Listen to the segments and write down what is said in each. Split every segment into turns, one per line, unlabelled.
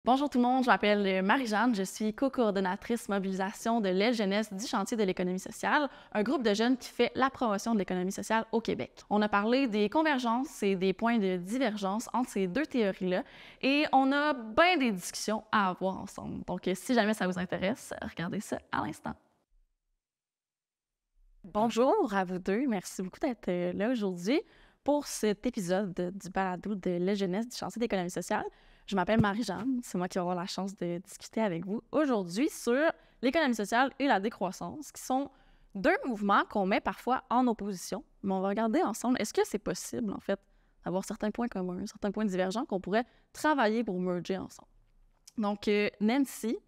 Bonjour tout le monde, je m'appelle Marie-Jeanne, je suis co-coordonnatrice mobilisation de l'aile jeunesse du chantier de l'économie sociale, un groupe de jeunes qui fait la promotion de l'économie sociale au Québec. On a parlé des convergences et des points de divergence entre ces deux théories-là et on a bien des discussions à avoir ensemble. Donc, si jamais ça vous intéresse, regardez ça à l'instant. Bonjour à vous deux, merci beaucoup d'être là aujourd'hui pour cet épisode du balado de l'aile jeunesse du chantier d'économie sociale. Je m'appelle Marie-Jeanne, c'est moi qui vais avoir la chance de discuter avec vous aujourd'hui sur l'économie sociale et la décroissance, qui sont deux mouvements qu'on met parfois en opposition, mais on va regarder ensemble, est-ce que c'est possible, en fait, d'avoir certains points communs, certains points divergents qu'on pourrait travailler pour merger ensemble. Donc, Nancy,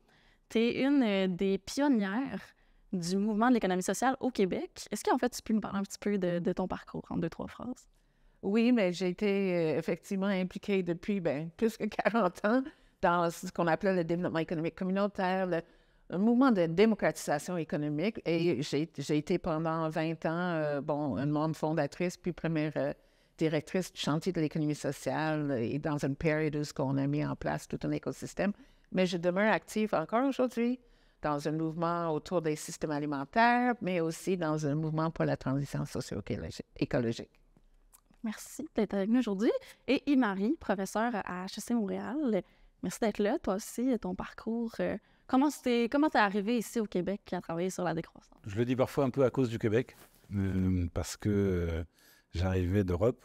tu es une des pionnières du mouvement de l'économie sociale au Québec. Est-ce qu'en fait, tu peux me parler un petit peu de ton parcours en deux, trois phrases?
Oui, mais j'ai été effectivement impliquée depuis plus que 40 ans dans ce qu'on appelait le développement économique communautaire, un mouvement de démocratisation économique. Et j'ai été pendant 20 ans, une membre fondatrice, puis première directrice du chantier de l'économie sociale et dans une période où on a mis en place tout un écosystème. Mais je demeure active encore aujourd'hui dans un mouvement autour des systèmes alimentaires, mais aussi dans un mouvement pour la transition socio-écologique.
Merci d'être avec nous aujourd'hui. Et Yves-Marie, professeure à HEC Montréal, merci d'être là. Toi aussi, ton parcours, comment t'es arrivé ici au Québec à travailler sur la décroissance?
Je le dis parfois un peu à cause du Québec, parce que j'arrivais d'Europe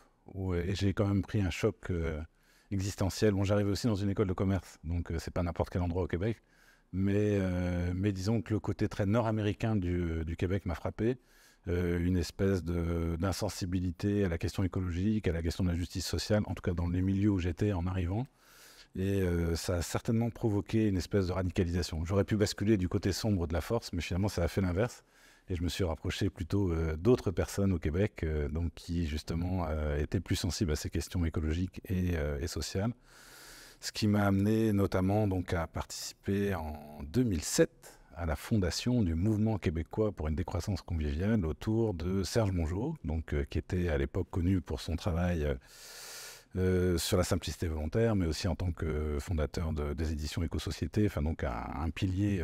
et j'ai quand même pris un choc existentiel. Bon, j'arrivais aussi dans une école de commerce, donc c'est pas n'importe quel endroit au Québec. Mais disons que le côté très nord-américain du Québec m'a frappé. Une espèce d'insensibilité à la question écologique, à la question de la justice sociale, en tout cas dans les milieux où j'étais en arrivant. Et ça a certainement provoqué une espèce de radicalisation. J'aurais pu basculer du côté sombre de la force, mais finalement ça a fait l'inverse. Et je me suis rapproché plutôt d'autres personnes au Québec, donc qui justement étaient plus sensibles à ces questions écologiques et sociales. Ce qui m'a amené notamment donc, à participer en 2007 à la fondation du mouvement québécois pour une décroissance conviviale autour de Serge Mongeau, donc, qui était à l'époque connu pour son travail sur la simplicité volontaire, mais aussi en tant que fondateur des éditions Éco-Société, enfin donc un pilier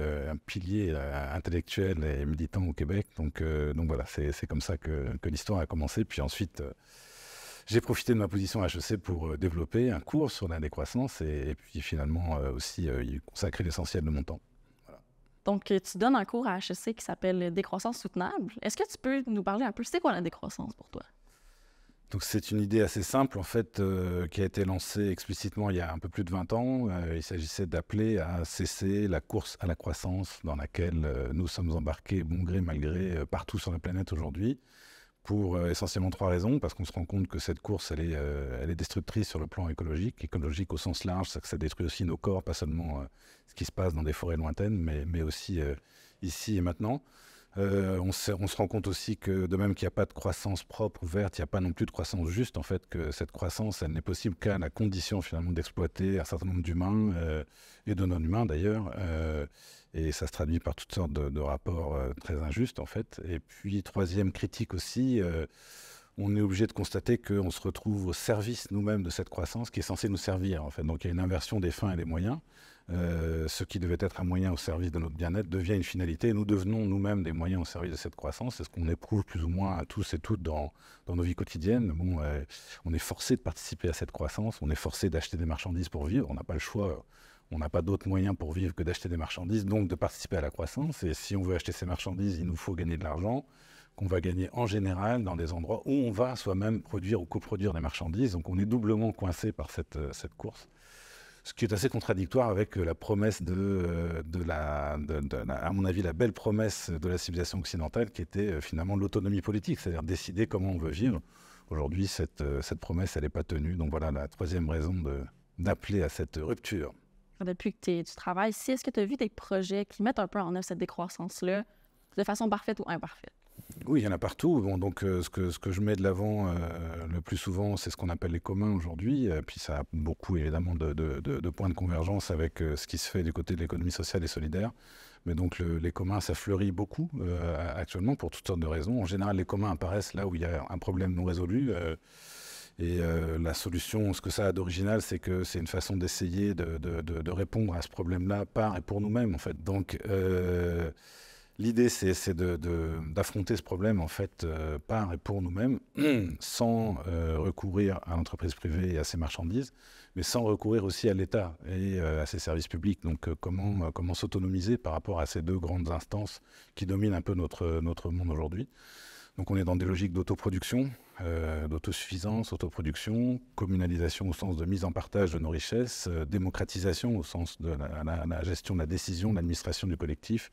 intellectuel et militant au Québec. Donc voilà, c'est comme ça que l'histoire a commencé. Puis ensuite, j'ai profité de ma position à HEC pour développer un cours sur la décroissance et puis finalement aussi y consacrer l'essentiel de mon temps. Voilà.
Donc, tu donnes un cours à HEC qui s'appelle Décroissance soutenable. Est-ce que tu peux nous parler un peu, c'est quoi la décroissance pour toi?
Donc c'est une idée assez simple en fait qui a été lancée explicitement il y a un peu plus de 20 ans. Il s'agissait d'appeler à cesser la course à la croissance dans laquelle nous sommes embarqués bon gré mal gré partout sur la planète aujourd'hui pour essentiellement trois raisons. Parce qu'on se rend compte que cette course elle est destructrice sur le plan écologique au sens large, c'est que ça détruit aussi nos corps, pas seulement ce qui se passe dans des forêts lointaines, mais aussi ici et maintenant. On se rend compte aussi que de même qu'il n'y a pas de croissance propre, verte, il n'y a pas non plus de croissance juste, en fait, que cette croissance, elle n'est possible qu'à la condition finalement d'exploiter un certain nombre d'humains et de non-humains d'ailleurs. Et ça se traduit par toutes sortes de rapports très injustes, en fait. Et puis, troisième critique aussi, on est obligé de constater qu'on se retrouve au service nous-mêmes de cette croissance qui est censée nous servir, en fait. Donc, il y a une inversion des fins et des moyens. Ce qui devait être un moyen au service de notre bien-être devient une finalité. Nous devenons nous-mêmes des moyens au service de cette croissance. C'est ce qu'on éprouve plus ou moins à tous et toutes dans nos vies quotidiennes. Bon, on est forcé de participer à cette croissance. On est forcé d'acheter des marchandises pour vivre. On n'a pas le choix. On n'a pas d'autre moyen pour vivre que d'acheter des marchandises, donc de participer à la croissance. Et si on veut acheter ces marchandises, il nous faut gagner de l'argent qu'on va gagner en général dans des endroits où on va soi-même produire ou coproduire des marchandises. Donc on est doublement coincé par cette course. Ce qui est assez contradictoire avec la promesse à mon avis, la belle promesse de la civilisation occidentale qui était finalement l'autonomie politique, c'est-à-dire décider comment on veut vivre. Aujourd'hui, cette promesse, elle n'est pas tenue. Donc voilà la troisième raison d'appeler à cette rupture.
Depuis que tu travailles ici, est-ce que tu as vu des projets qui mettent un peu en œuvre cette décroissance-là de façon parfaite ou imparfaite?
Oui, il y en a partout. Bon, donc, ce que je mets de l'avant le plus souvent, c'est ce qu'on appelle les communs aujourd'hui. Puis ça a beaucoup, évidemment, de points de convergence avec ce qui se fait du côté de l'économie sociale et solidaire. Mais donc, les communs, ça fleurit beaucoup actuellement pour toutes sortes de raisons. En général, les communs apparaissent là où il y a un problème non résolu. Et la solution, ce que ça a d'original, c'est que c'est une façon d'essayer de répondre à ce problème-là par et pour nous-mêmes, en fait. Donc, l'idée, c'est d'affronter ce problème, en fait, par et pour nous-mêmes, sans recourir à l'entreprise privée et à ses marchandises, mais sans recourir aussi à l'État et à ses services publics. Donc, comment s'autonomiser par rapport à ces deux grandes instances qui dominent un peu notre monde aujourd'hui. Donc, on est dans des logiques d'autoproduction, d'autosuffisance, autoproduction, communalisation au sens de mise en partage de nos richesses, démocratisation au sens de la gestion de la décision, de l'administration du collectif,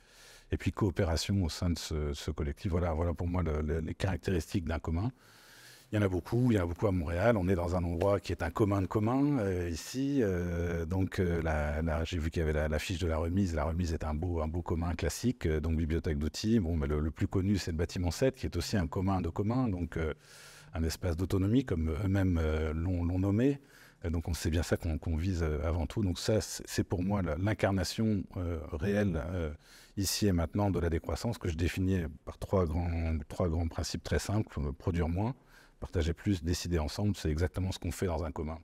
et puis coopération au sein de ce collectif. Voilà pour moi les caractéristiques d'un commun. Il y en a beaucoup à Montréal. On est dans un endroit qui est un commun de communs ici. Donc j'ai vu qu'il y avait la fiche de la remise. La remise est un beau commun classique, donc bibliothèque d'outils. Bon, mais le plus connu, c'est le bâtiment 7, qui est aussi un commun de communs, donc un espace d'autonomie, comme eux-mêmes l'ont nommé. Donc on sait bien ça qu'on vise avant tout. Donc ça, c'est pour moi l'incarnation réelle ici et maintenant de la décroissance, que je définis par trois grands principes très simples. Produire moins, partager plus, décider ensemble, c'est exactement ce qu'on fait dans un commun.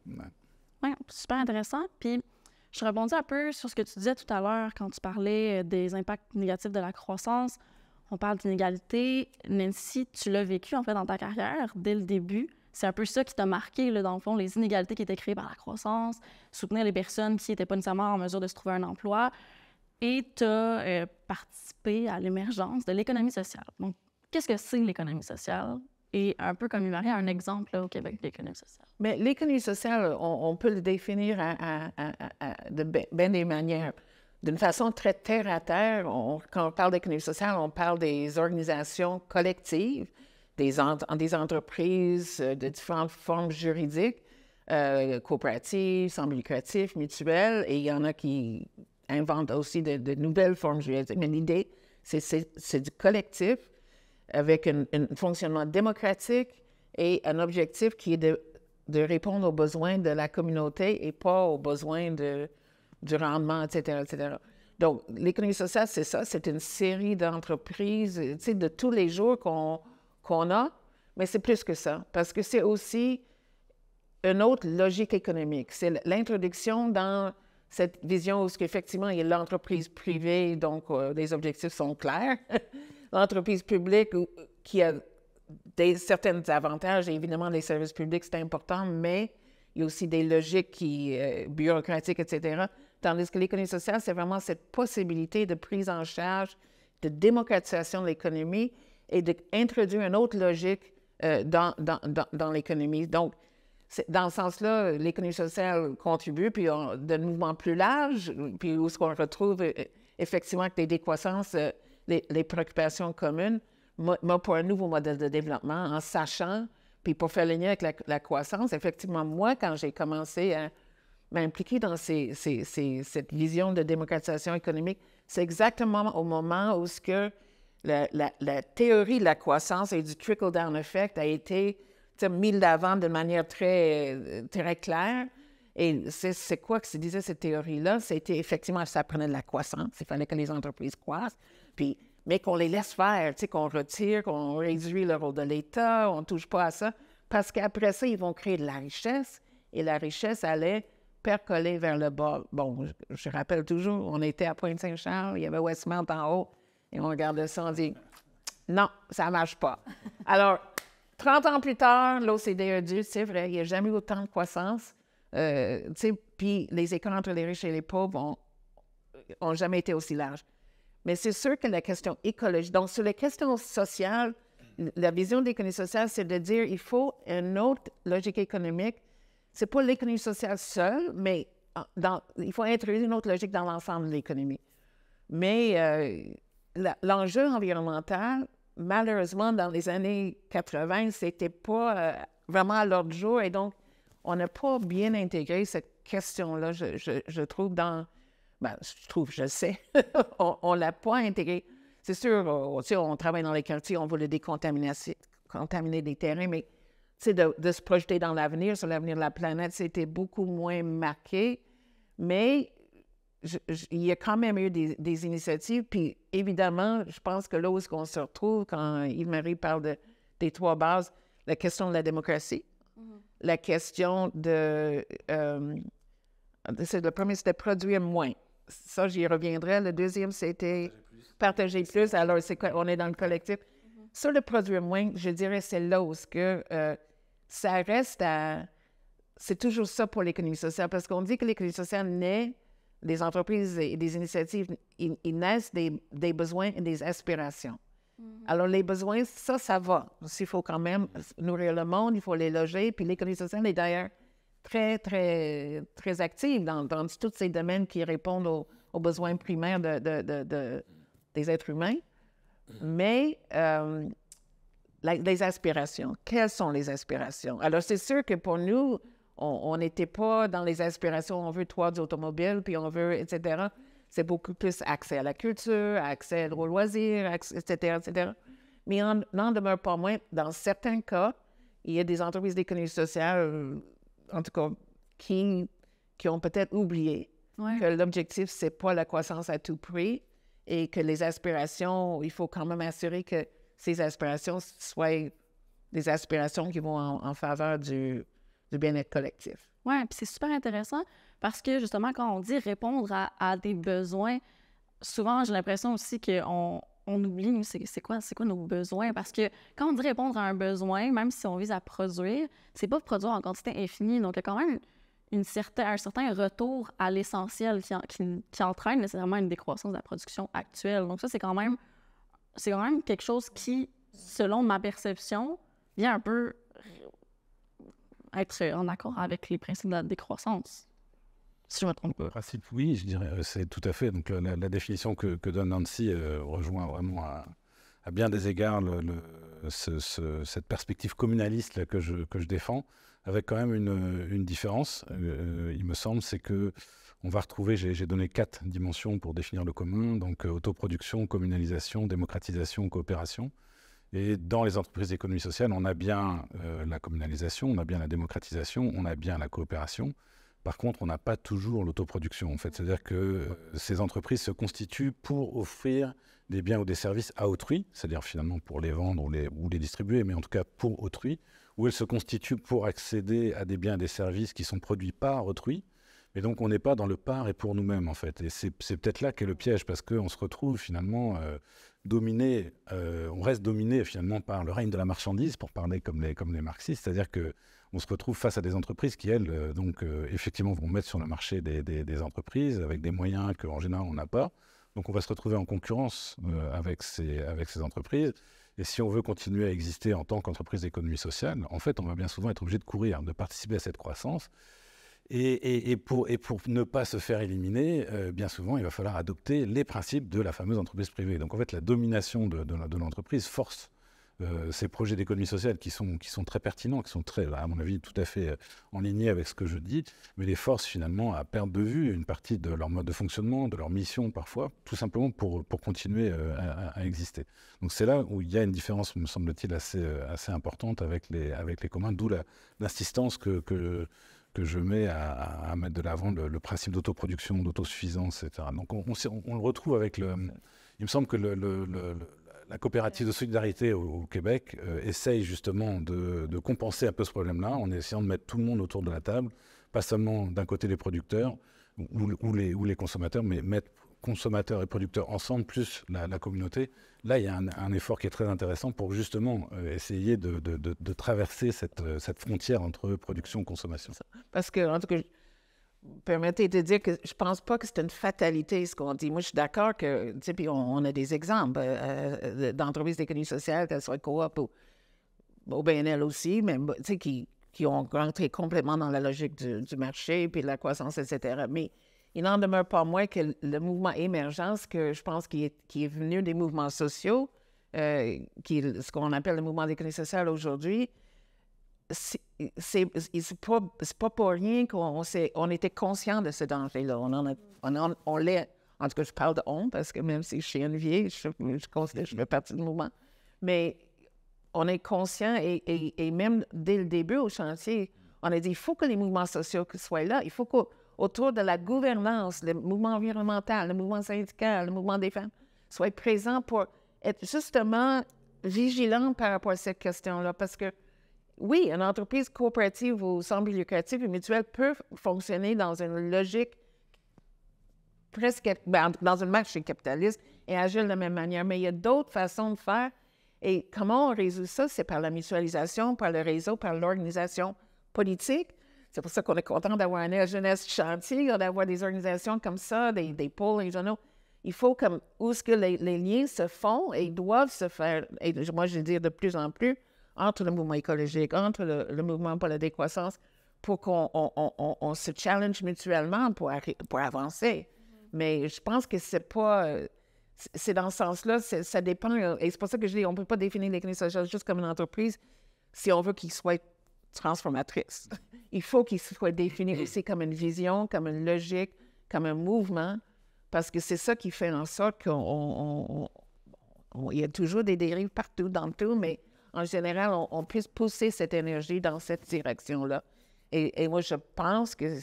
Oui, super intéressant. Puis je rebondis un peu sur ce que tu disais tout à l'heure quand tu parlais des impacts négatifs de la croissance. On parle d'inégalité. Nancy, tu l'as vécu en fait dans ta carrière dès le début. C'est un peu ça qui t'a marqué, là, dans le fond, les inégalités qui étaient créées par la croissance, soutenir les personnes qui n'étaient pas nécessairement en mesure de se trouver un emploi. Et tu as participé à l'émergence de l'économie sociale. Donc, qu'est-ce que c'est l'économie sociale? Et un peu comme il m'arrive un exemple là, au Québec de l'économie sociale.
Mais l'économie sociale, on peut le définir de bien des manières. D'une façon très terre-à-terre, quand on parle d'économie sociale, on parle des organisations collectives, des entreprises de différentes formes juridiques, coopératives, sans but lucratif, mutuelles, et il y en a qui inventent aussi de nouvelles formes juridiques. Mais l'idée, c'est du collectif avec un fonctionnement démocratique et un objectif qui est de répondre aux besoins de la communauté et pas aux besoins du rendement, etc., etc. Donc, l'économie sociale, c'est ça, c'est une série d'entreprises, tu sais, de tous les jours qu'on a, mais c'est plus que ça, parce que c'est aussi une autre logique économique. C'est l'introduction dans cette vision où, effectivement, il y a l'entreprise privée, donc les objectifs sont clairs. L'entreprise publique qui a certains avantages, et évidemment, les services publics, c'est important, mais il y a aussi des logiques bureaucratiques, etc. Tandis que l'économie sociale, c'est vraiment cette possibilité de prise en charge, de démocratisation de l'économie et d'introduire une autre logique dans l'économie. Donc, dans ce sens-là, l'économie sociale contribue, puis d'un mouvement plus large, puis où est-ce qu'on retrouve effectivement avec les décroissances, les préoccupations communes, pour un nouveau modèle de développement, en sachant, puis pour faire le lien avec la croissance, effectivement, moi, quand j'ai commencé à m'impliquer dans cette vision de démocratisation économique, c'est exactement au moment où la théorie de la croissance et du trickle-down effect a été mis de l'avant de manière très, très claire. Et c'est quoi que se disait cette théorie-là? C'était effectivement, ça prenait de la croissance. Il fallait que les entreprises croissent, mais qu'on les laisse faire, qu'on retire, qu'on réduit le rôle de l'État, on ne touche pas à ça. Parce qu'après ça, ils vont créer de la richesse et la richesse allait percoler vers le bas. Bon, je rappelle toujours, on était à Pointe-Saint-Charles, il y avait Westmount en haut, et on regardait ça, on dit « Non, ça ne marche pas. » Alors, 30 ans plus tard, l'OCDE a dit « C'est vrai, il n'y a jamais eu autant de croissance. » Puis les écarts entre les riches et les pauvres ont jamais été aussi larges. Mais c'est sûr que la question écologique, donc sur les questions sociales, la vision de l'économie sociale, c'est de dire il faut une autre logique économique. Ce n'est pas l'économie sociale seule, mais il faut introduire une autre logique dans l'ensemble de l'économie. Mais l'enjeu environnemental, malheureusement, dans les années 80, ce n'était pas vraiment à l'ordre du jour. Et donc, on n'a pas bien intégré cette question-là, je trouve, je sais, on ne l'a pas intégré. C'est sûr, on travaille dans les quartiers, on voulait contaminer des terrains, mais de se projeter dans l'avenir, sur l'avenir de la planète, c'était beaucoup moins marqué. Mais il y a quand même eu des initiatives. Puis évidemment, je pense que là où on se retrouve, quand Yves-Marie parle des trois bases, la question de la démocratie. la question le premier, c'était produire moins. Ça, j'y reviendrai. Le deuxième, c'était partager plus. Alors, on est dans le collectif. Sur le produire moins, je dirais c'est là où ça reste à... C'est toujours ça pour l'économie sociale, parce qu'on dit que l'économie sociale naît des entreprises et des initiatives, ils naissent des besoins et des aspirations. Alors, les besoins, ça va. Il faut quand même nourrir le monde, il faut les loger, puis l'économie sociale est d'ailleurs très, très, très active dans tous ces domaines qui répondent aux besoins primaires des êtres humains. Mais les aspirations, quelles sont les aspirations? Alors, c'est sûr que pour nous, on n'était pas dans les aspirations, on veut 3 automobiles, puis on veut, etc. C'est beaucoup plus accès à la culture, accès aux loisirs, etc., etc. Mais n'en demeure pas moins, dans certains cas, il y a des entreprises d'économie sociale, en tout cas, qui ont peut-être oublié que l'objectif, c'est pas la croissance à tout prix et que les aspirations, il faut quand même assurer que ces aspirations soient des aspirations qui vont en faveur du bien-être collectif.
Oui, puis c'est super intéressant parce que, justement, quand on dit répondre à des besoins, souvent, j'ai l'impression aussi qu'on oublie, nous, c'est quoi nos besoins? Parce que quand on dit répondre à un besoin, même si on vise à produire, c'est pas produire en quantité infinie. Donc, il y a quand même un certain retour à l'essentiel qui entraîne nécessairement une décroissance de la production actuelle. Donc, ça, c'est quand même quelque chose qui, selon ma perception, vient un peu être en accord avec les principes de la décroissance. Si je me trompe pas.
Principe, oui, je dirais, c'est tout à fait. Donc, la définition que donne Nancy rejoint vraiment à bien des égards cette perspective communaliste là, que je défends, avec quand même une différence, il me semble, c'est que on va retrouver, j'ai donné 4 dimensions pour définir le commun, donc autoproduction, communalisation, démocratisation, coopération. Et dans les entreprises d'économie sociale, on a bien la communalisation, on a bien la démocratisation, on a bien la coopération. Par contre, on n'a pas toujours l'autoproduction, en fait. C'est-à-dire que ces entreprises se constituent pour offrir des biens ou des services à autrui, c'est-à-dire finalement pour les vendre ou les distribuer, mais en tout cas pour autrui, ou elles se constituent pour accéder à des biens et des services qui sont produits par autrui. Et donc, on n'est pas dans le par et pour nous-mêmes, en fait. Et c'est peut-être là qu'est le piège, parce qu'on se retrouve finalement dominé, on reste dominé finalement par le règne de la marchandise, pour parler comme les marxistes, c'est-à-dire qu'on se retrouve face à des entreprises qui, elles, effectivement, vont mettre sur le marché des entreprises avec des moyens qu'en général, on n'a pas. Donc, on va se retrouver en concurrence avec ces entreprises. Et si on veut continuer à exister en tant qu'entreprise d'économie sociale, en fait, on va bien souvent être obligé de courir, de participer à cette croissance. Et pour ne pas se faire éliminer, bien souvent, il va falloir adopter les principes de la fameuse entreprise privée. Donc, en fait, la domination de l'entreprise force ces projets d'économie sociale qui sont très pertinents, qui sont très, à mon avis, tout à fait en ligne avec ce que je dis, mais les force finalement à perdre de vue une partie de leur mode de fonctionnement, de leur mission parfois, tout simplement pour continuer à exister. Donc c'est là où il y a une différence, me semble-t-il, assez importante avec les communs, d'où l'insistance que je mets à mettre de l'avant le principe d'autoproduction, d'autosuffisance, etc. Donc on le retrouve avec il me semble que la coopérative de solidarité au Québec essaye justement de compenser un peu ce problème-là en essayant de mettre tout le monde autour de la table, pas seulement d'un côté les producteurs ou les consommateurs, mais mettre consommateurs et producteurs ensemble, plus la communauté. Là, il y a un effort qui est très intéressant pour justement essayer de traverser cette frontière entre production et consommation.
Parce que, en tout cas, permettez de dire que je ne pense pas que c'est une fatalité, ce qu'on dit. Moi, je suis d'accord que, tu sais, puis on a des exemples d'entreprises d'économie sociale, qu'elles soient coop ou au BNL aussi, mais, tu sais, qui ont rentré complètement dans la logique du marché, puis de la croissance, etc. Mais il n'en demeure pas moins que le mouvement émergence, que je pense qui est venu des mouvements sociaux, qui est ce qu'on appelle le mouvement d'économie sociale aujourd'hui, c'est pas pour rien qu'on était conscient de ce danger-là. On l'est, en tout cas, je parle de on, parce que même si je suis une vieille, je considère que je fais partie du mouvement. Mais on est conscient et même dès le début au chantier, on a dit il faut que les mouvements sociaux soient là. Il faut qu'autour de la gouvernance, le mouvement environnemental, le mouvement syndical, le mouvement des femmes soient présents pour être justement vigilants par rapport à cette question-là. Parce que oui, une entreprise coopérative ou sans but lucratif et mutuelle peut fonctionner dans une logique presque dans un marché capitaliste et agir de la même manière. Mais il y a d'autres façons de faire. Et comment on résout ça? C'est par la mutualisation, par le réseau, par l'organisation politique. C'est pour ça qu'on est content d'avoir un jeunesse chantier, d'avoir des organisations comme ça, des pôles régionaux. Il faut comme où est-ce que les liens se font et doivent se faire, et moi je veux dire de plus en plus, entre le mouvement écologique, entre le mouvement pour la décroissance, pour qu'on se challenge mutuellement pour avancer. Mais je pense que c'est pas... c'est dans ce sens-là, ça dépend. Et c'est pour ça que je dis, on ne peut pas définir l'économie sociale juste comme une entreprise si on veut qu'il soit transformatrice. Il faut qu'il soit défini aussi comme une vision, comme une logique, comme un mouvement, parce que c'est ça qui fait en sorte qu'il y a toujours des dérives partout, dans tout, mais en général, on puisse pousser cette énergie dans cette direction-là. Et moi, je pense que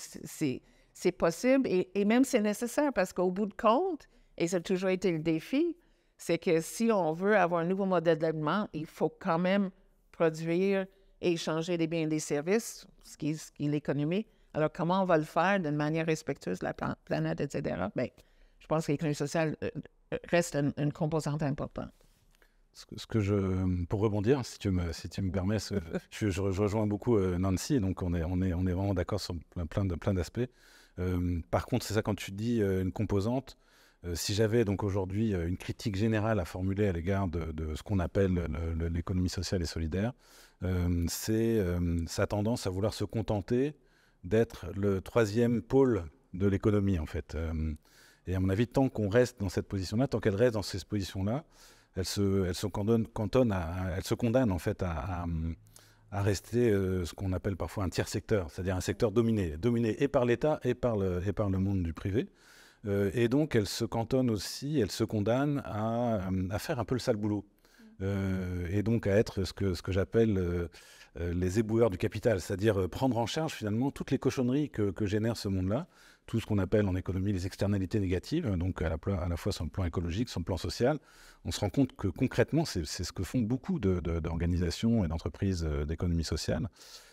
c'est possible et même c'est nécessaire parce qu'au bout de compte, et ça a toujours été le défi, c'est que si on veut avoir un nouveau modèle de développement, il faut quand même produire et échanger des biens et des services, ce qui est l'économie. Alors, comment on va le faire d'une manière respectueuse de la planète, etc.? Bien, je pense que l'économie sociale reste une composante importante.
Pour rebondir, si tu me permets, je rejoins beaucoup Nancy, donc on est vraiment d'accord sur plein d'aspects. Par contre, c'est ça quand tu dis une composante. Si j'avais donc aujourd'hui une critique générale à formuler à l'égard de ce qu'on appelle l'économie sociale et solidaire, c'est sa tendance à vouloir se contenter d'être le troisième pôle de l'économie, en fait. Et à mon avis, tant qu'on reste dans cette position-là, tant qu'elle reste dans cette position-là, elle se condamne en fait à rester ce qu'on appelle parfois un tiers secteur, c'est-à-dire un secteur dominé et par l'État et par le monde du privé. Et donc, elle se cantonne aussi, elle se condamne à faire un peu le sale boulot. Et donc à être ce que j'appelle les éboueurs du capital, c'est-à-dire prendre en charge finalement toutes les cochonneries que génère ce monde-là, tout ce qu'on appelle en économie les externalités négatives, donc à la fois sur le plan écologique, sur le plan social. On se rend compte que concrètement, c'est ce que font beaucoup d'organisations et d'entreprises d'économie sociale.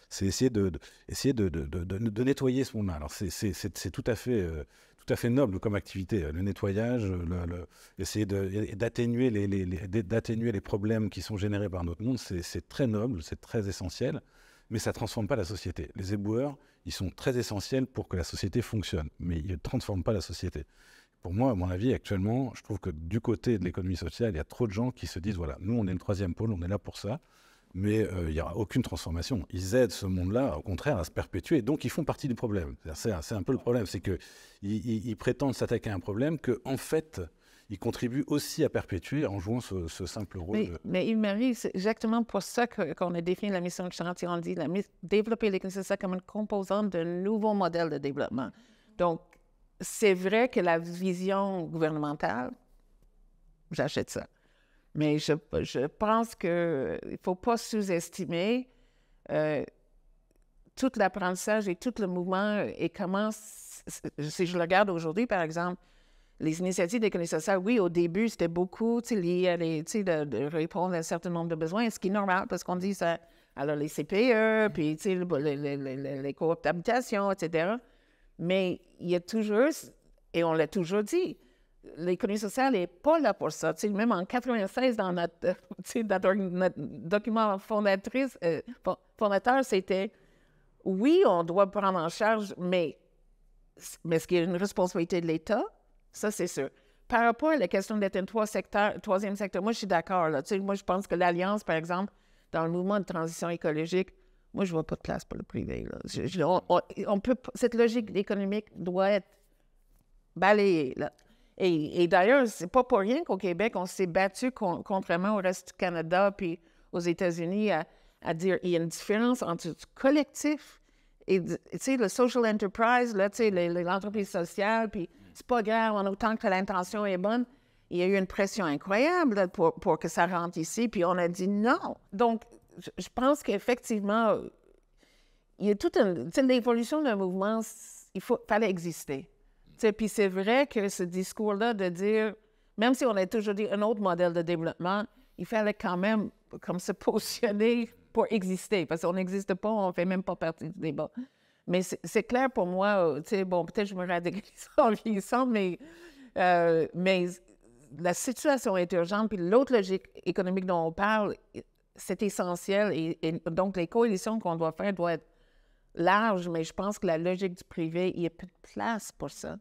C'est essayer de nettoyer ce monde-là. Alors c'est tout à fait noble comme activité, le nettoyage, essayer d'atténuer les problèmes qui sont générés par notre monde, c'est très noble, c'est très essentiel, mais ça ne transforme pas la société. Les éboueurs, ils sont très essentiels pour que la société fonctionne, mais ils ne transforment pas la société. Pour moi, à mon avis, actuellement, je trouve que du côté de l'économie sociale, il y a trop de gens qui se disent, voilà, nous, on est le troisième pôle, on est là pour ça, mais il n'y aura aucune transformation. Ils aident ce monde-là, au contraire, à se perpétuer, donc ils font partie du problème. C'est un peu le problème, c'est qu'ils prétendent s'attaquer à un problème qu'en fait, ils contribuent aussi à perpétuer en jouant ce simple rôle.
Mais Yves-Marie, c'est exactement pour ça qu'on a défini la mission de chantier. On dit développer l'économie sociale comme une composante d'un nouveau modèle de développement. Donc, c'est vrai que la vision gouvernementale, j'achète ça. Mais je pense qu'il ne faut pas sous-estimer tout l'apprentissage et tout le mouvement et comment, si je le regarde aujourd'hui, par exemple, les initiatives d'économie sociale, oui, au début, c'était beaucoup lié à de répondre à un certain nombre de besoins, ce qui est normal parce qu'on dit ça, alors les CPE, puis les coop d'habitation, etc. Mais il y a toujours, et on l'a toujours dit, l'économie sociale n'est pas là pour ça. Même en 1996, dans notre document fondateur, c'était oui, on doit prendre en charge, mais est-ce qu'il y a une responsabilité de l'État? Ça, c'est sûr. Par rapport à la question d'être un troisième secteur, moi, je suis d'accord. Moi, je pense que l'Alliance, par exemple, dans le mouvement de transition écologique, moi, je ne vois pas de place pour le privé. Cette logique économique doit être balayée. Là. Et d'ailleurs, c'est pas pour rien qu'au Québec, on s'est battu contrairement au reste du Canada puis aux États-Unis à dire qu'il y a une différence entre le collectif et le social enterprise, l'entreprise sociale, puis c'est pas grave, en autant que l'intention est bonne. Il y a eu une pression incroyable là, pour que ça rentre ici, puis on a dit non. Donc, je pense qu'effectivement, il y a toute l'évolution d'un mouvement, fallait exister. Puis c'est vrai que ce discours-là de dire, même si on a toujours dit un autre modèle de développement, il fallait quand même comme se positionner pour exister, parce qu'on n'existe pas, on ne fait même pas partie du débat. Mais c'est clair pour moi, tu sais, bon, peut-être que je me radicalise en vieillissant, mais la situation est urgente, puis l'autre logique économique dont on parle, c'est essentiel, et donc les coalitions qu'on doit faire doivent être larges, mais je pense que la logique du privé, il y a peu de place pour ça.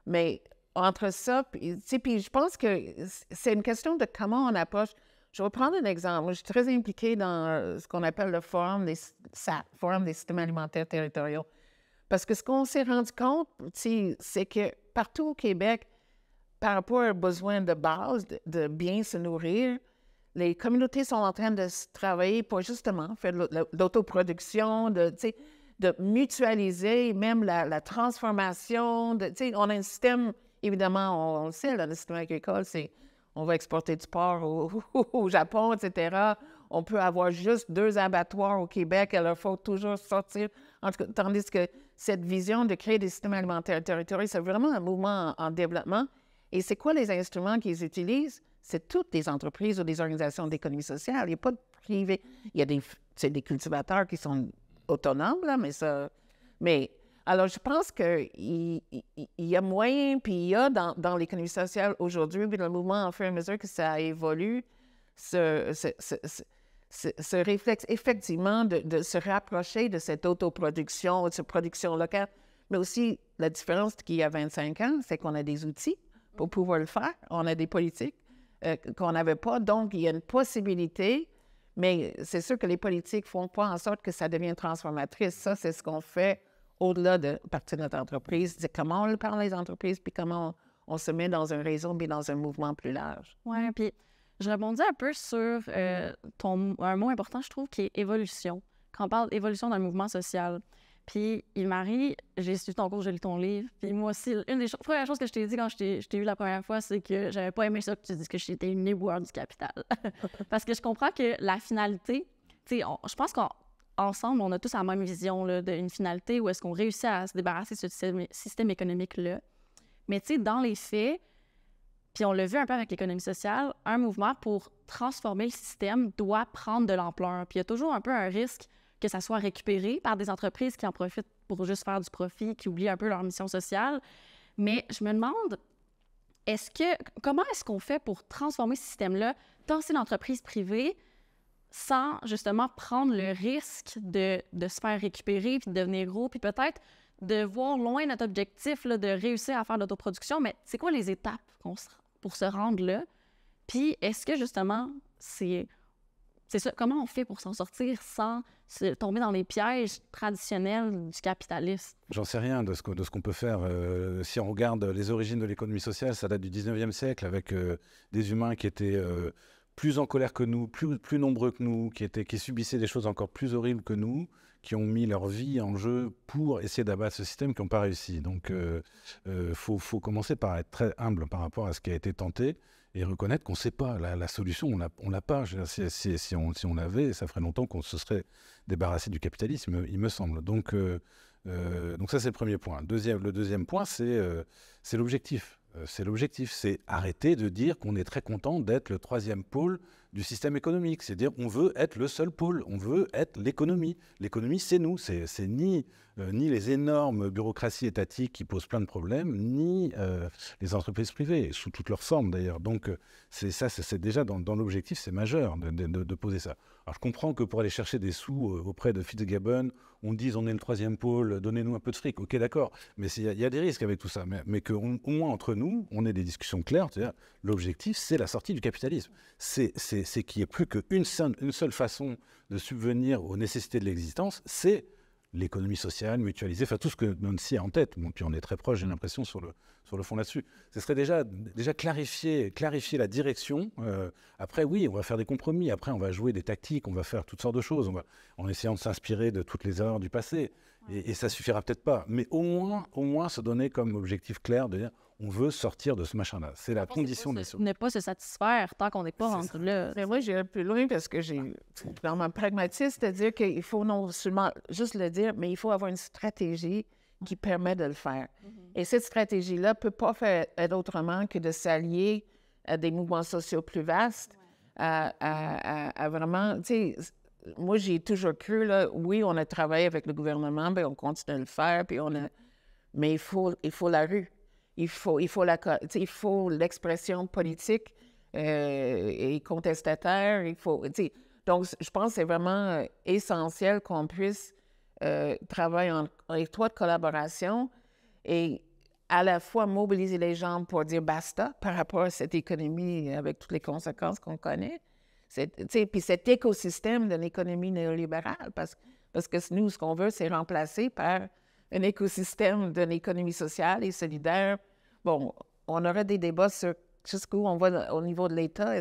Mais entre ça, puis je pense que c'est une question de comment on approche. Je vais prendre un exemple. Moi, je suis très impliquée dans ce qu'on appelle le Forum des systèmes alimentaires territoriaux. Parce que ce qu'on s'est rendu compte, c'est que partout au Québec, par rapport aux besoins de base, de bien se nourrir, les communautés sont en train de travailler pour justement faire de l'autoproduction, de mutualiser même la transformation. On a un système, évidemment, on le sait, le système agricole, c'est on va exporter du porc au Japon, etc. On peut avoir juste 2 abattoirs au Québec, il leur faut toujours sortir. En tout cas, tandis que cette vision de créer des systèmes alimentaires territoriaux, c'est vraiment un mouvement en développement. Et c'est quoi les instruments qu'ils utilisent? C'est toutes des entreprises ou des organisations d'économie sociale. Il n'y a pas de privé. Il y a des cultivateurs qui sont autonomes, là, mais alors, je pense qu'il y a moyen, puis il y a dans l'économie sociale aujourd'hui, puis le mouvement, en fur et à mesure que ça évolue, ce réflexe, effectivement, de se rapprocher de cette autoproduction, de cette production locale. Mais aussi, la différence qu'il y a 25 ans, c'est qu'on a des outils pour pouvoir le faire. On a des politiques qu'on n'avait pas. Donc, il y a une possibilité, mais c'est sûr que les politiques ne font pas en sorte que ça devienne transformatrice. Ça, c'est ce qu'on fait au-delà de partir de notre entreprise. C'est comment on parle les entreprises, puis comment on se met dans un réseau, mais dans un mouvement plus large.
Oui, puis je rebondis un peu sur un mot important, je trouve, qui est évolution. Quand on parle d'évolution dans le mouvement social. Puis, Yves-Marie, j'ai suivi ton cours, j'ai lu ton livre. Puis moi aussi, une des premières choses que je t'ai dit quand je t'ai vu la première fois, c'est que j'avais pas aimé ça que tu dises que j'étais une éboueur du capital. Parce que je comprends que la finalité, tu sais, je pense qu'ensemble, on a tous la même vision d'une finalité où est-ce qu'on réussit à se débarrasser de ce système économique-là. Mais tu sais, dans les faits, puis on l'a vu un peu avec l'économie sociale, un mouvement pour transformer le système doit prendre de l'ampleur. Puis il y a toujours un peu un risque que ça soit récupéré par des entreprises qui en profitent pour juste faire du profit, qui oublient un peu leur mission sociale. Mais je me demande, comment est-ce qu'on fait pour transformer ce système-là, tant c'est une entreprise privée, sans justement prendre le risque de se faire récupérer, puis de devenir gros, puis peut-être de voir loin notre objectif là, de réussir à faire de l'autoproduction, mais c'est quoi les étapes pour se rendre là? Puis est-ce que justement, c'est ça, comment on fait pour s'en sortir sans tomber dans les pièges traditionnels du capitalisme?
J'en sais rien de ce qu'on peut faire. Si on regarde les origines de l'économie sociale, ça date du 19e siècle avec des humains qui étaient plus en colère que nous, plus nombreux que nous, qui subissaient des choses encore plus horribles que nous, qui ont mis leur vie en jeu pour essayer d'abattre ce système, qui n'ont pas réussi. Donc, faut commencer par être très humble par rapport à ce qui a été tenté et reconnaître qu'on ne sait pas. La solution, on l'a pas. Je veux dire, si on l'avait, ça ferait longtemps qu'on se serait débarrassé du capitalisme, il me semble. Donc ça, c'est le premier point. Le deuxième point, c'est l'objectif. C'est arrêter de dire qu'on est très content d'être le troisième pôle du système économique. C'est-à-dire on veut être le seul pôle, on veut être l'économie. L'économie, c'est nous. C'est ni les énormes bureaucraties étatiques qui posent plein de problèmes, ni les entreprises privées, sous toutes leurs formes d'ailleurs. Donc c'est déjà dans l'objectif, c'est majeur de poser ça. Alors je comprends que pour aller chercher des sous auprès de Fitzgibbon, on dise on est le troisième pôle, donnez-nous un peu de fric. Ok, d'accord, mais il y a des risques avec tout ça. Mais qu'au moins entre nous, on ait des discussions claires. C'est-à-dire l'objectif, c'est la sortie du capitalisme. C'est qu'il n'y ait plus qu'une seule façon de subvenir aux nécessités de l'existence, c'est l'économie sociale, mutualisée, enfin tout ce que Nancy a en tête. Bon, puis on est très proche, j'ai l'impression, sur le fond là-dessus. Ce serait déjà clarifier la direction. Après, oui, on va faire des compromis. Après, on va jouer des tactiques, on va faire toutes sortes de choses. En essayant de s'inspirer de toutes les erreurs du passé. Et ça suffira peut-être pas. Mais au moins se donner comme objectif clair de dire on veut sortir de ce machin-là. C'est la condition de
ne pas se satisfaire tant qu'on n'est pas rendu là.
Mais moi, j'irais plus loin parce que j'ai vraiment pragmatisme, c'est-à-dire qu'il faut non seulement juste le dire, mais il faut avoir une stratégie qui permet de le faire. Et cette stratégie-là ne peut pas être autrement que de s'allier à des mouvements sociaux plus vastes, à vraiment, tu sais, moi, j'ai toujours cru, là, oui, on a travaillé avec le gouvernement, bien, on continue de le faire, puis mais il faut la rue. Il faut l'expression politique et contestataire. Donc, je pense que c'est vraiment essentiel qu'on puisse travailler en étroite collaboration et à la fois mobiliser les gens pour dire basta par rapport à cette économie avec toutes les conséquences qu'on connaît. Puis cet écosystème de l'économie néolibérale, parce que nous, ce qu'on veut, c'est remplacer par un écosystème d'une économie sociale et solidaire. Bon, on aurait des débats sur jusqu'où on va au niveau de l'État.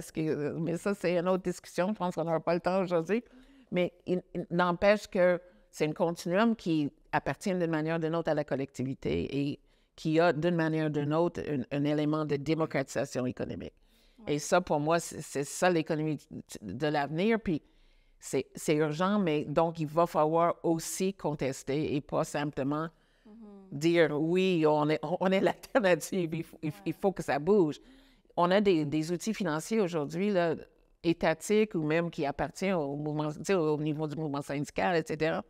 Mais ça, c'est une autre discussion. Je pense qu'on n'aura pas le temps aujourd'hui. Mais il n'empêche que c'est un continuum qui appartient d'une manière ou d'une autre à la collectivité et qui a d'une manière ou d'une autre un élément de démocratisation économique. Ouais. Et ça, pour moi, c'est ça l'économie de l'avenir. Puis c'est urgent, mais donc il va falloir aussi contester et pas simplement dire oui, on est l'alternative, il faut que ça bouge. On a des outils financiers aujourd'hui, là, étatiques ou même qui appartiennent au mouvement, au niveau du mouvement syndical, etc.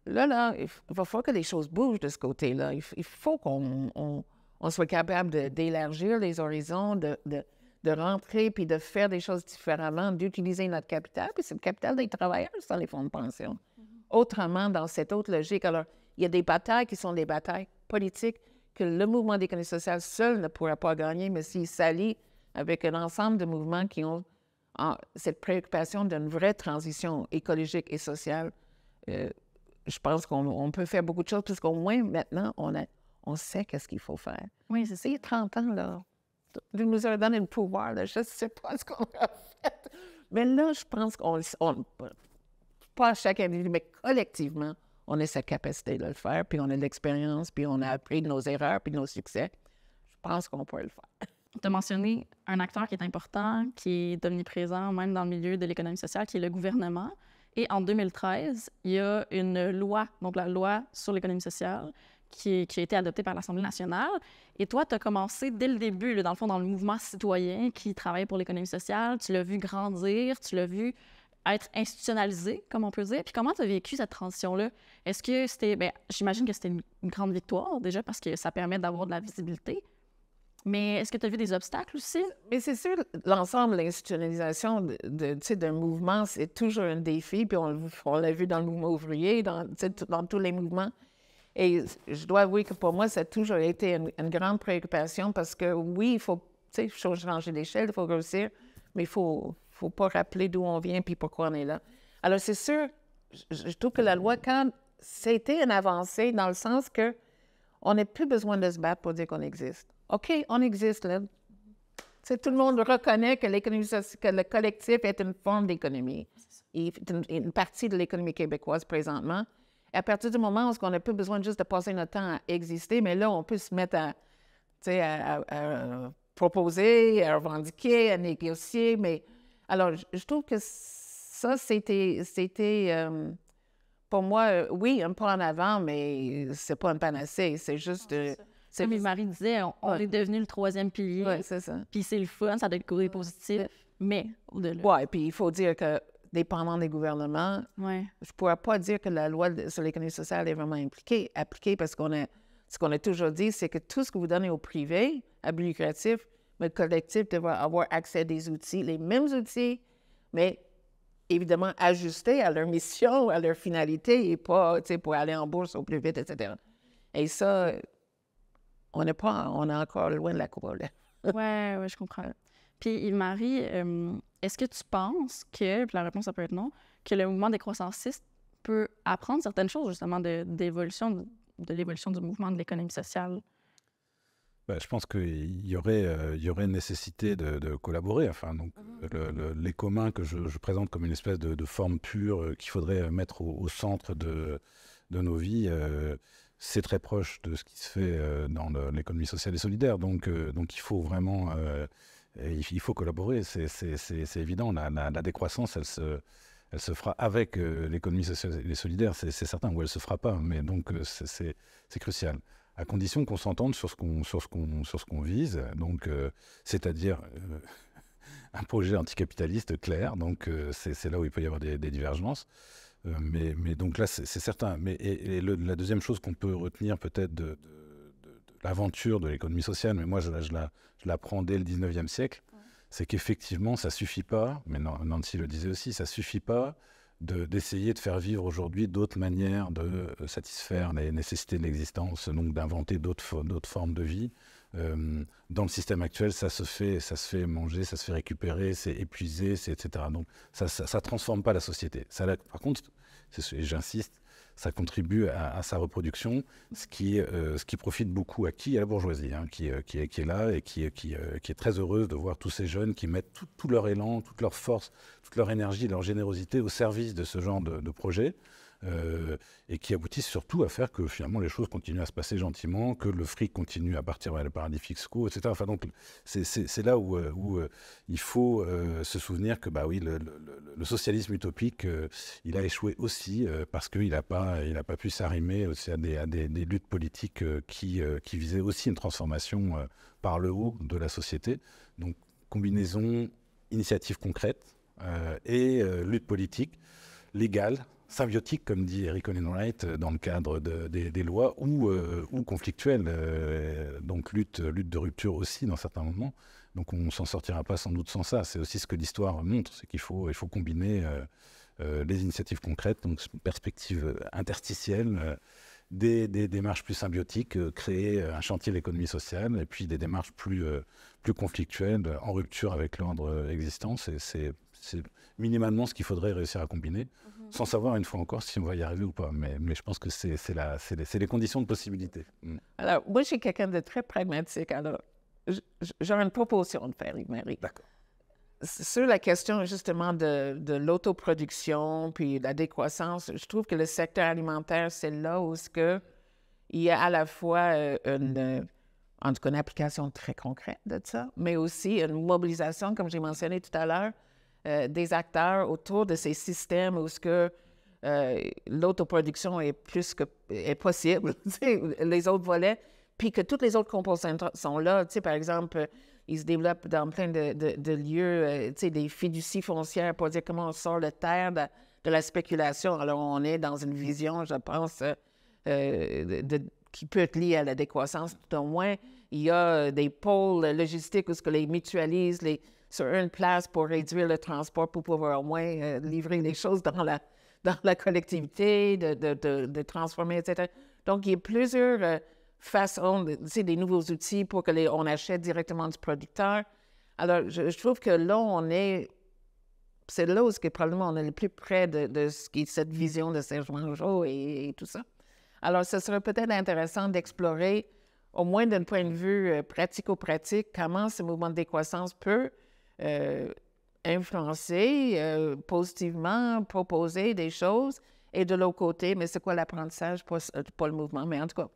Là, il va falloir que les choses bougent de ce côté-là. Il faut qu'on soit capable d'élargir les horizons, de rentrer puis de faire des choses différemment, d'utiliser notre capital. Puis c'est le capital des travailleurs dans les fonds de pension. Autrement, dans cette autre logique. Alors, il y a des batailles qui sont des batailles politiques que le mouvement d'économie sociale seul ne pourra pas gagner, mais s'il s'allie avec un ensemble de mouvements qui ont cette préoccupation d'une vraie transition écologique et sociale, je pense qu'on peut faire beaucoup de choses, parce qu'au moins, maintenant, on sait qu'est-ce qu'il faut faire.
Oui, c'est ça.
Il y a 30 ans, là, Dieu nous a donné le pouvoir, là, je ne sais pas ce qu'on a fait. Mais là, je pense pas chaque individu, mais collectivement, on a cette capacité de le faire, puis on a de l'expérience, puis on a appris de nos erreurs, puis de nos succès. Je pense qu'on peut le faire.
Tu as mentionné un acteur qui est important, qui est omniprésent, même dans le milieu de l'économie sociale, qui est le gouvernement. Et en 2013, il y a une loi, donc la loi sur l'économie sociale, qui a été adoptée par l'Assemblée nationale. Et toi, tu as commencé dès le début, là, dans le fond, dans le mouvement citoyen qui travaille pour l'économie sociale. Tu l'as vu grandir, tu l'as vu être institutionnalisé, comme on peut dire. Puis comment tu as vécu cette transition-là? Est-ce que c'était... Bien, j'imagine que c'était une grande victoire, déjà, parce que ça permet d'avoir de la visibilité. Mais est-ce que tu as vu des obstacles aussi?
Mais c'est sûr, l'ensemble de l'institutionnalisation d'un mouvement, c'est toujours un défi. Puis on l'a vu dans le mouvement ouvrier, dans tous les mouvements. Et je dois avouer que pour moi, ça a toujours été une grande préoccupation parce que oui, il faut changer d'échelle, il faut grossir, mais il faut pas rappeler d'où on vient puis pourquoi on est là. Alors, c'est sûr, je trouve que la loi, quand c'était une avancée dans le sens que on n'a plus besoin de se battre pour dire qu'on existe. OK, on existe, là. Tout le monde reconnaît que que le collectif est une forme d'économie. Et une partie de l'économie québécoise présentement. Et à partir du moment où on n'a plus besoin juste de passer notre temps à exister, mais là, on peut se mettre à proposer, à revendiquer, à négocier. Mais alors, je trouve que ça, c'était pour moi, oui, un pas en avant, mais c'est pas une panacée. C'est juste...
Comme Marie disait, on est devenu le troisième pilier.
Oui, c'est ça.
Puis c'est le fun, ça a des côtés positifs, mais au-delà.
Oui, puis il faut dire que, dépendant des gouvernements, je ne pourrais pas dire que la loi sur l'économie sociale est vraiment appliquée parce ce qu'on a toujours dit, c'est que tout ce que vous donnez au privé, à but lucratif, mais le collectif devrait avoir accès à des outils, les mêmes outils, mais évidemment ajustés à leur mission, à leur finalité, et pas pour aller en bourse au plus vite, etc. Et ça, on est encore loin de la coupe.
Oui, je comprends. Puis Yves-Marie, est-ce que tu penses que, puis la réponse ça peut être non, que le mouvement décroissantiste peut apprendre certaines choses justement de l'évolution du mouvement de l'économie sociale?
Ben, je pense qu'il y aurait une nécessité de collaborer. Enfin, donc, les communs que je présente comme une espèce de forme pure qu'il faudrait mettre au centre de nos vies, c'est très proche de ce qui se fait dans l'économie sociale et solidaire. Donc il faut vraiment il faut collaborer. C'est évident. La décroissance, elle se fera avec l'économie sociale et solidaire, c'est certain, ou elle ne se fera pas. Mais donc c'est crucial. À condition qu'on s'entende sur ce qu'on vise, donc c'est-à-dire un projet anticapitaliste clair, donc c'est là où il peut y avoir des divergences. Mais donc là, c'est certain. La deuxième chose qu'on peut retenir peut-être de l'aventure de l'économie sociale, mais moi je la prends dès le 19e siècle, c'est qu'effectivement, ça ne suffit pas, mais Nancy le disait aussi, ça ne suffit pas d'essayer de faire vivre aujourd'hui d'autres manières de satisfaire les nécessités de l'existence, donc d'inventer d'autres formes de vie. Dans le système actuel, ça se fait manger, ça se fait récupérer, c'est épuisé, etc. Donc ça ne transforme pas la société. Par contre, j'insiste, ça contribue à sa reproduction, ce qui profite beaucoup à la bourgeoisie, hein, qui est là et qui est très heureuse de voir tous ces jeunes qui mettent tout leur élan, toute leur force, toute leur énergie, leur générosité au service de ce genre de projet. Et qui aboutissent surtout à faire que finalement les choses continuent à se passer gentiment, que le fric continue à partir vers les paradis fiscaux, etc. Enfin, donc c'est là où il faut se souvenir que bah oui, le socialisme utopique, il a échoué aussi parce qu'il n'a pas pu s'arrimer aussi à des luttes politiques qui visaient aussi une transformation par le haut de la société. Donc combinaison initiative concrète et lutte politique légale, symbiotique, comme dit Eric Olin Wright, dans le cadre des lois, ou conflictuelle, donc lutte de rupture aussi dans certains moments. Donc on ne s'en sortira pas sans doute sans ça. C'est aussi ce que l'histoire montre, c'est qu'il faut combiner les initiatives concrètes, donc perspectives interstitielles, des démarches plus symbiotiques, créer un chantier de l'économie sociale, et puis des démarches plus conflictuelles, en rupture avec l'ordre existant. C'est minimalement ce qu'il faudrait réussir à combiner, sans savoir une fois encore si on va y arriver ou pas. Mais je pense que c'est les conditions de possibilité.
Alors, moi, je suis quelqu'un de très pragmatique. Alors, j'aurais une proposition de faire, Yves-Marie.
D'accord.
Sur la question, justement, de l'autoproduction puis la décroissance, je trouve que le secteur alimentaire, c'est là où il y a à la fois en tout cas, une application très concrète de ça, mais aussi une mobilisation, comme j'ai mentionné tout à l'heure, des acteurs autour de ces systèmes où l'autoproduction est possible, les autres volets, puis que toutes les autres composantes sont là. Par exemple, ils se développent dans plein de lieux, des fiducies foncières pour dire comment on sort le terre de la spéculation. Alors, on est dans une vision, je pense, qui peut être liée à la décroissance. Tout au moins, il y a des pôles logistiques où les mutualisent sur une place pour réduire le transport, pour pouvoir au moins livrer les choses dans la collectivité, de transformer, etc. Donc, il y a plusieurs façons, des nouveaux outils pour qu'on achète directement du producteur. Alors, je trouve que là, c'est là où probablement on est le plus près de ce qui est cette vision de Serge Mangeot et tout ça. Alors, ce serait peut-être intéressant d'explorer, au moins d'un point de vue pratico-pratique, comment ce mouvement de décroissance peut influencer positivement, proposer des choses, et de l'autre côté, mais c'est quoi l'apprentissage pour le mouvement? Mais en tout cas,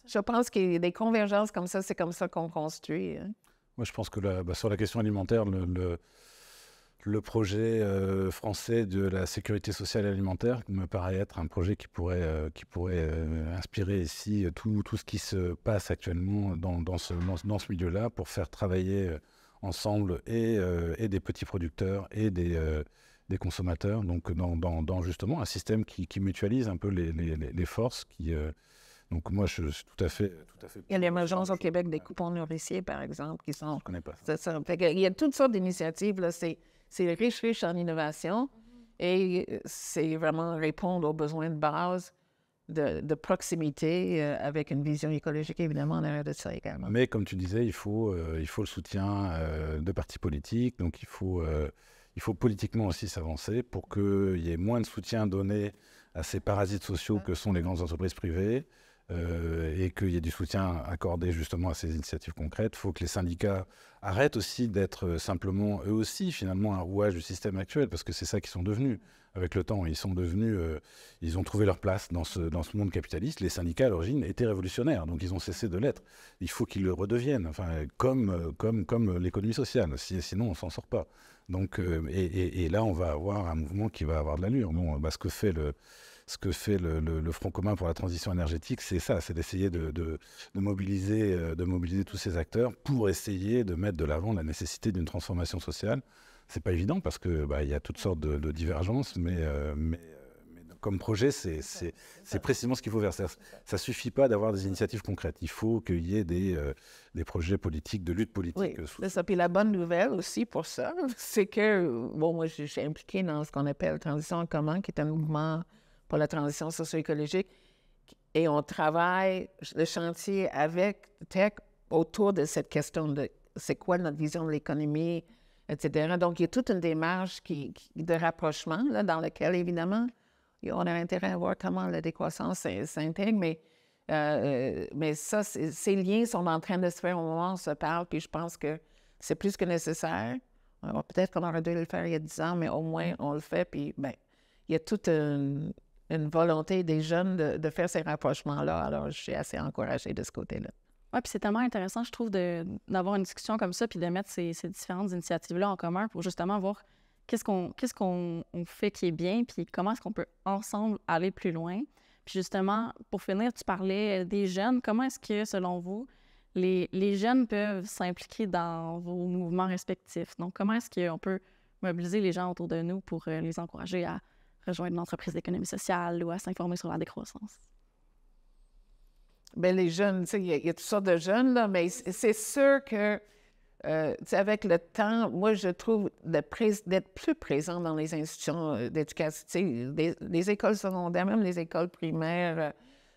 je pense qu'il y a des convergences comme ça, c'est comme ça qu'on construit. Hein.
Moi, je pense que sur la question alimentaire, le projet français de la sécurité sociale et alimentaire me paraît être un projet qui pourrait inspirer ici tout ce qui se passe actuellement dans ce milieu-là pour faire travailler ensemble et des petits producteurs et des consommateurs, donc dans justement un système qui mutualise un peu les forces. Donc moi, je suis tout à fait...
Il y a l'émergence au Québec des coupons nourriciers, par exemple, qui sont...
Je ne connais pas
ça. Il y a toutes sortes d'initiatives, là. C'est riche en innovation et c'est vraiment répondre aux besoins de base de proximité avec une vision écologique, évidemment, en arrière de ça également.
Mais comme tu disais, il faut le soutien de partis politiques, donc il faut politiquement aussi s'avancer pour qu'il y ait moins de soutien donné à ces parasites sociaux que sont les grandes entreprises privées et qu'il y ait du soutien accordé justement à ces initiatives concrètes. Il faut que les syndicats arrêtent aussi d'être simplement, eux aussi, finalement, un rouage du système actuel, parce que c'est ça qu'ils sont devenus. Avec le temps, ils ont trouvé leur place dans ce monde capitaliste. Les syndicats, à l'origine, étaient révolutionnaires, donc ils ont cessé de l'être. Il faut qu'ils le redeviennent, enfin, comme l'économie sociale, sinon on ne s'en sort pas. Donc, et là, on va avoir un mouvement qui va avoir de l'allure. Bon, ce que fait ce que fait le Front commun pour la transition énergétique, c'est ça, c'est d'essayer de mobiliser tous ces acteurs pour essayer de mettre de l'avant la nécessité d'une transformation sociale. C'est pas évident parce que y a toutes sortes de divergences, mais comme projet, c'est précisément ce qu'il faut faire. Ça suffit pas d'avoir des initiatives concrètes. Il faut qu'il y ait des projets politiques, de lutte politique.
Oui, c'est ça. Puis la bonne nouvelle aussi pour ça, c'est que, moi, je suis impliquée dans ce qu'on appelle Transition en commun, qui est un mouvement pour la transition socio-écologique. Et on travaille le chantier avec Tech autour de cette question de c'est quoi notre vision de l'économie, etc. Donc, il y a toute une démarche de rapprochement là, dans laquelle, évidemment, on a intérêt à voir comment la décroissance s'intègre, mais ça, ces liens sont en train de se faire au moment où on se parle, puis je pense que c'est plus que nécessaire. Peut-être qu'on aurait dû le faire il y a 10 ans, mais au moins, on le fait, puis il y a toute une volonté des jeunes de faire ces rapprochements-là, alors je suis assez encouragée de ce côté-là.
Oui, puis c'est tellement intéressant, je trouve, d'avoir une discussion comme ça, puis de mettre ces différentes initiatives-là en commun pour justement voir qu'est-ce qu'on fait qui est bien, puis comment est-ce qu'on peut ensemble aller plus loin. Puis justement, pour finir, tu parlais des jeunes. Comment est-ce que, selon vous, les jeunes peuvent s'impliquer dans vos mouvements respectifs? Donc, comment est-ce qu'on peut mobiliser les gens autour de nous pour les encourager à rejoindre l'entreprise d'économie sociale ou à s'informer sur la décroissance?
Bien, les jeunes, tu sais, il y a toutes sortes de jeunes, là, mais c'est sûr que avec le temps, moi, je trouve d'être plus présent dans les institutions d'éducation, les écoles secondaires, même les écoles primaires,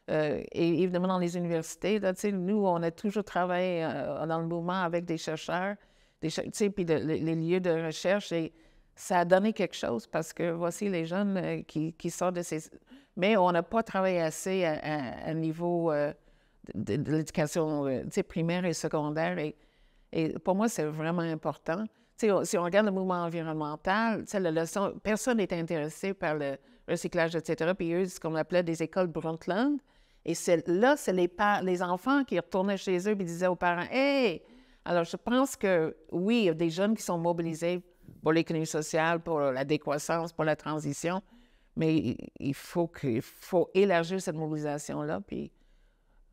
et évidemment dans les universités. Là, nous, on a toujours travaillé dans le mouvement avec des chercheurs, puis les lieux de recherche, et ça a donné quelque chose parce que voici les jeunes qui sortent de ces... Mais on n'a pas travaillé assez à niveau de l'éducation primaire et secondaire, et pour moi, c'est vraiment important. Si on regarde le mouvement environnemental, la leçon, personne n'est intéressé par le recyclage, etc. Puis eux, c'est ce qu'on appelait des écoles Brundtland. Et c'est les enfants qui retournaient chez eux et disaient aux parents « Hey! » Alors, je pense que, oui, il y a des jeunes qui sont mobilisés pour l'économie sociale, pour la décroissance, pour la transition, mais il faut élargir cette mobilisation-là, puis...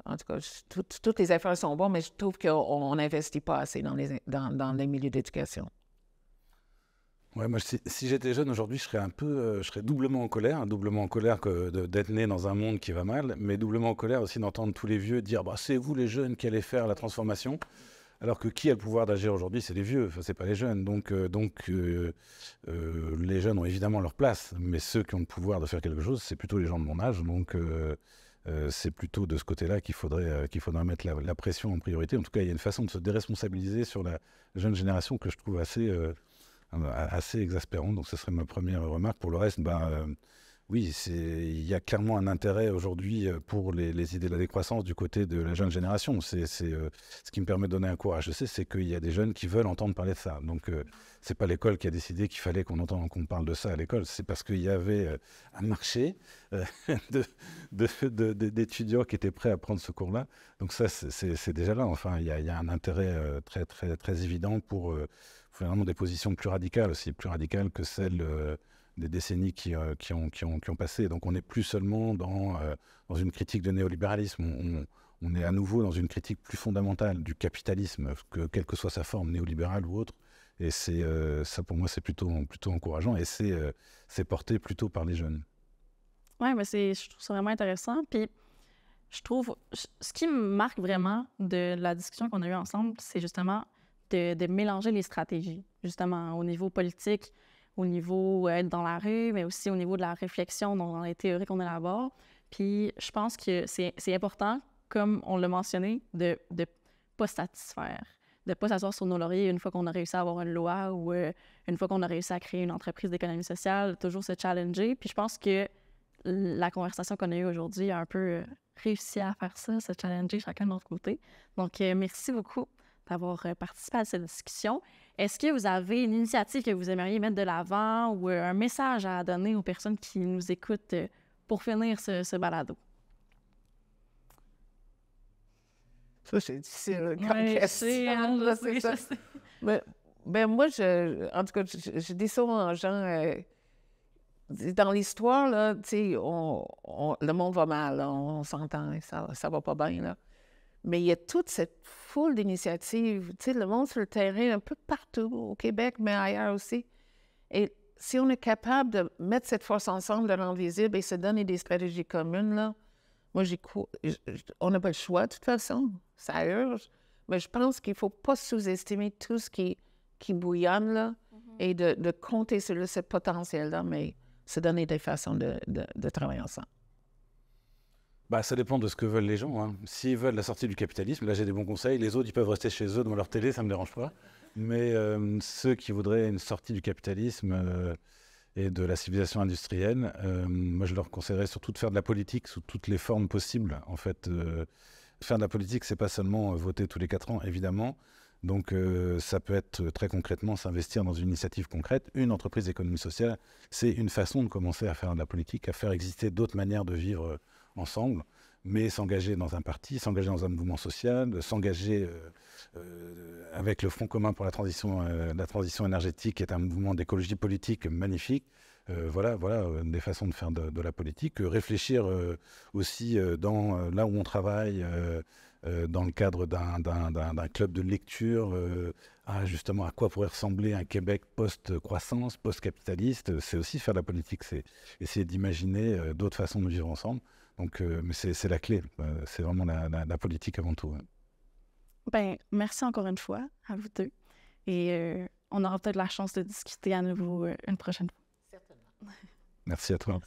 En tout cas, toutes les efforts sont bons, mais je trouve qu'on n'investit pas assez dans les milieux d'éducation.
Ouais, moi, si j'étais jeune aujourd'hui, je serais doublement en colère que d'être né dans un monde qui va mal, mais doublement en colère aussi d'entendre tous les vieux dire « c'est vous les jeunes qui allez faire la transformation ». Alors que qui a le pouvoir d'agir aujourd'hui, c'est les vieux, enfin, c'est pas les jeunes. Donc les jeunes ont évidemment leur place, mais ceux qui ont le pouvoir de faire quelque chose, c'est plutôt les gens de mon âge. Donc c'est plutôt de ce côté-là qu'il faudrait mettre la pression en priorité. En tout cas, il y a une façon de se déresponsabiliser sur la jeune génération que je trouve assez exaspérante. Donc, ce serait ma première remarque. Pour le reste, oui, il y a clairement un intérêt aujourd'hui pour les idées de la décroissance du côté de la jeune génération. C'est ce qui me permet de donner un cours à HEC, c'est qu'il y a des jeunes qui veulent entendre parler de ça. Donc, c'est pas l'école qui a décidé qu'il fallait qu'on parle de ça à l'école. C'est parce qu'il y avait un marché d'étudiants qui étaient prêts à prendre ce cours-là. Donc ça, c'est déjà là. Enfin, il y a un intérêt très, très, très évident pour vraiment des positions plus radicales aussi, plus radicales que celles... des décennies qui ont passé. Donc on n'est plus seulement dans une critique de néolibéralisme, on est à nouveau dans une critique plus fondamentale du capitalisme, quelle que soit sa forme, néolibérale ou autre. Et ça, pour moi, c'est plutôt encourageant, et c'est porté plutôt par les jeunes.
Oui, mais je trouve ça vraiment intéressant. Puis je trouve, ce qui me marque vraiment de la discussion qu'on a eue ensemble, c'est justement de mélanger les stratégies, justement, au niveau politique, au niveau être dans la rue, mais aussi au niveau de la réflexion dans les théories qu'on élabore. Puis je pense que c'est important, comme on l'a mentionné, de ne pas satisfaire, de ne pas s'asseoir sur nos lauriers une fois qu'on a réussi à avoir une loi ou une fois qu'on a réussi à créer une entreprise d'économie sociale, toujours se challenger. Puis je pense que la conversation qu'on a eue aujourd'hui a un peu réussi à faire ça, se challenger chacun de notre côté. Donc, merci beaucoup d'avoir participé à cette discussion. Est-ce que vous avez une initiative que vous aimeriez mettre de l'avant ou un message à donner aux personnes qui nous écoutent pour finir ce balado?
Ça, c'est difficile comme question. C'est ça. Mais moi, en tout cas, je dis souvent aux gens, dans l'histoire, là, tu sais, le monde va mal, là, on s'entend, ça va pas bien, là. Mais il y a toute cette foule d'initiatives, tu sais, le monde sur le terrain, un peu partout, au Québec, mais ailleurs aussi. Et si on est capable de mettre cette force ensemble, de rendre visible et se donner des stratégies communes, là, moi, on n'a pas le choix, de toute façon, ça urge. Mais je pense qu'il ne faut pas sous-estimer tout ce qui bouillonne, là, et de compter sur ce potentiel-là, mais se donner des façons de travailler ensemble.
Bah, ça dépend de ce que veulent les gens, hein. S'ils veulent la sortie du capitalisme, là j'ai des bons conseils. Les autres, ils peuvent rester chez eux devant leur télé, ça ne me dérange pas. Mais ceux qui voudraient une sortie du capitalisme et de la civilisation industrielle, moi je leur conseillerais surtout de faire de la politique sous toutes les formes possibles. En fait, faire de la politique, c'est pas seulement voter tous les 4 ans, évidemment. Donc ça peut être très concrètement s'investir dans une initiative concrète. Une entreprise d'économie sociale, c'est une façon de commencer à faire de la politique, à faire exister d'autres manières de vivre ensemble, mais s'engager dans un parti, s'engager dans un mouvement social, s'engager avec le Front commun pour la transition énergétique, qui est un mouvement d'écologie politique magnifique. Voilà, des façons de faire de la politique. Réfléchir aussi là où on travaille, dans le cadre d'un club de lecture, justement à quoi pourrait ressembler un Québec post-croissance, post-capitaliste. C'est aussi faire de la politique, c'est essayer d'imaginer d'autres façons de vivre ensemble. Donc, mais c'est la clé, c'est vraiment la politique avant tout.
Ben, merci encore une fois à vous deux. Et on aura peut-être la chance de discuter à nouveau une prochaine fois.
Certainement.
Merci à toi.